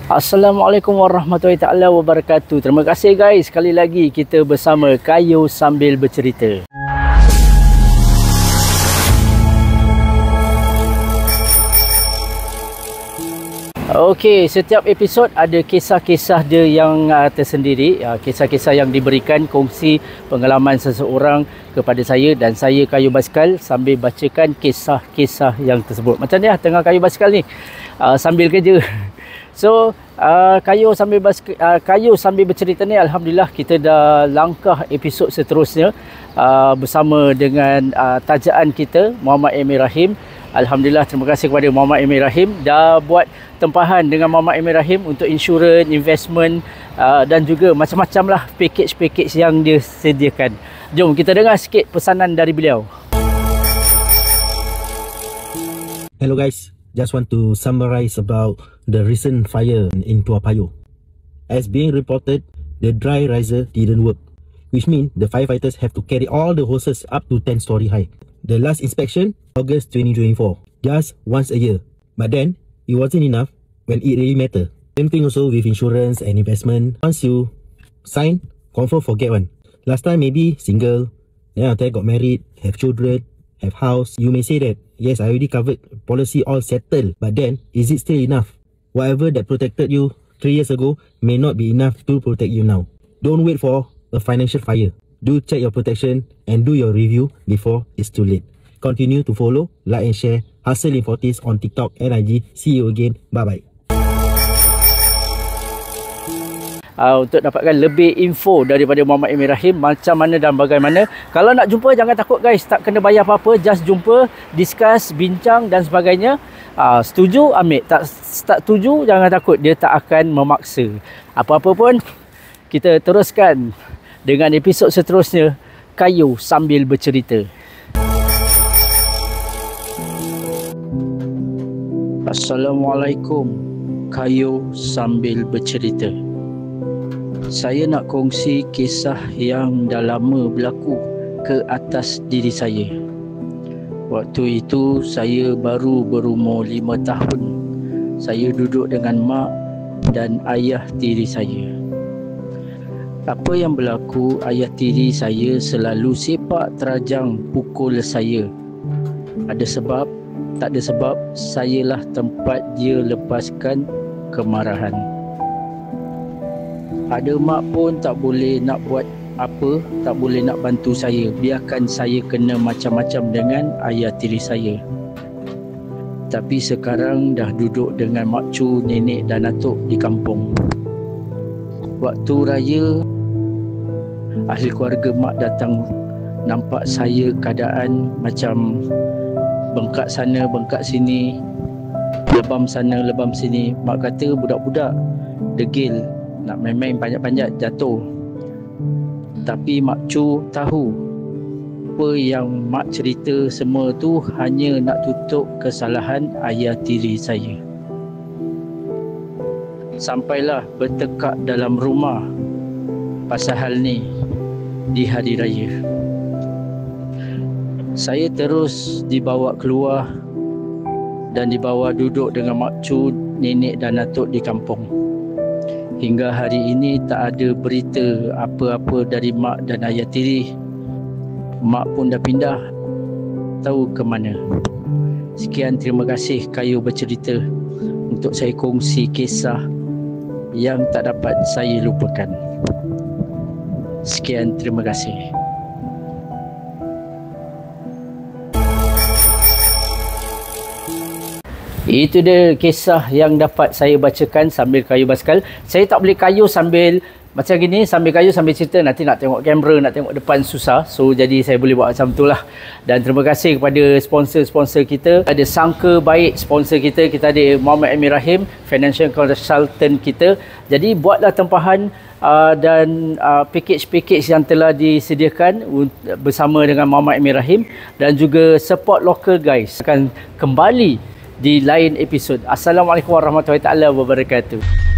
Assalamualaikum warahmatullahi taala wabarakatuh. Terima kasih guys, sekali lagi kita bersama Kayu Sambil Bercerita. Okey, setiap episod ada kisah-kisah dia yang tersendiri, kisah-kisah yang diberikan, kongsi pengalaman seseorang kepada saya dan saya Kayu Basikal sambil bacakan kisah-kisah yang tersebut. Macam ni tengah Kayu Basikal ni sambil kerja. So, Kayu sambil bercerita ni, alhamdulillah kita dah langkah episod seterusnya bersama dengan tajaan kita Muhammad Emir Rahim. Alhamdulillah, terima kasih kepada Muhammad Emir Rahim dah buat tempahan dengan Muhammad Emir Rahim untuk insurans, investment dan juga macam-macam lah package-package yang dia sediakan. Jom kita dengar sikit pesanan dari beliau. Hello guys, just want to summarize about the recent fire in Toa Payoh. As being reported, the dry riser didn't work, which means the firefighters have to carry all the hoses up to 10-story high. The last inspection, August 2024, just once a year. But then, it wasn't enough when it really mattered. Same thing also with insurance and investment. Once you sign, confirm forget one. Last time maybe single, then after I got married, have children, have house. You may say that, yes, I already covered policy, all settled. But then, is it still enough? Whatever that protected you 3 years ago may not be enough to protect you now. Don't wait for a financial fire. Do check your protection and do your review before it's too late. Continue to follow, like and share Hustle in 40s on TikTok and IG. See you again. Bye-bye. Untuk dapatkan lebih info daripada Muhammad Emir Rahim, macam mana dan bagaimana. Kalau nak jumpa, jangan takut guys, tak kena bayar apa-apa. Just jumpa, discuss, bincang dan sebagainya. Setuju, ambil. Tak setuju, jangan takut, dia tak akan memaksa. Apa-apa pun, kita teruskan dengan episod seterusnya, Kayu Sambil Bercerita. Assalamualaikum, Kayu Sambil Bercerita. Saya nak kongsi kisah yang dah lama berlaku ke atas diri saya. Waktu itu saya baru berumur 5 tahun. Saya duduk dengan mak dan ayah tiri saya. Apa yang berlaku, ayah tiri saya selalu sepak terajang pukul saya. Ada sebab, tak ada sebab, sayalah tempat dia lepaskan kemarahan. Ada mak pun tak boleh nak buat apa, tak boleh nak bantu saya. Biarkan saya kena macam-macam dengan ayah tiri saya. Tapi sekarang dah duduk dengan makcu, nenek dan atuk di kampung. Waktu raya, ahli keluarga mak datang, nampak saya keadaan macam bengkak sana, bengkak sini, lebam sana, lebam sini. Mak kata budak-budak degil, nak main-main panjat-panjat jatuh. Tapi Mak Cu tahu apa yang mak cerita semua tu hanya nak tutup kesalahan ayah tiri saya. Sampailah bertekak dalam rumah pasal hal ni di hari raya. Saya terus dibawa keluar dan dibawa duduk dengan mak cu, nenek dan atuk di kampung. Hingga hari ini tak ada berita apa-apa dari mak dan ayah tiri. Mak pun dah pindah, tahu ke mana. Sekian, terima kasih Kayu Bercerita untuk saya kongsi kisah yang tak dapat saya lupakan. Sekian, terima kasih. Itu dia kisah yang dapat saya bacakan sambil Kayu Basikal. Saya tak boleh kayu sambil macam gini, sambil kayu sambil cerita. Nanti nak tengok kamera, nak tengok depan susah. So jadi saya boleh buat macam tu lah. Dan terima kasih kepada sponsor-sponsor kita. Ada sangka baik sponsor kita. Kita ada Muhammad Emir Rahim, financial consultant kita. Jadi buatlah tempahan dan package-package yang telah disediakan bersama dengan Muhammad Emir Rahim. Dan juga support local guys. Akan kembali di lain episod. Assalamualaikum warahmatullahi wabarakatuh.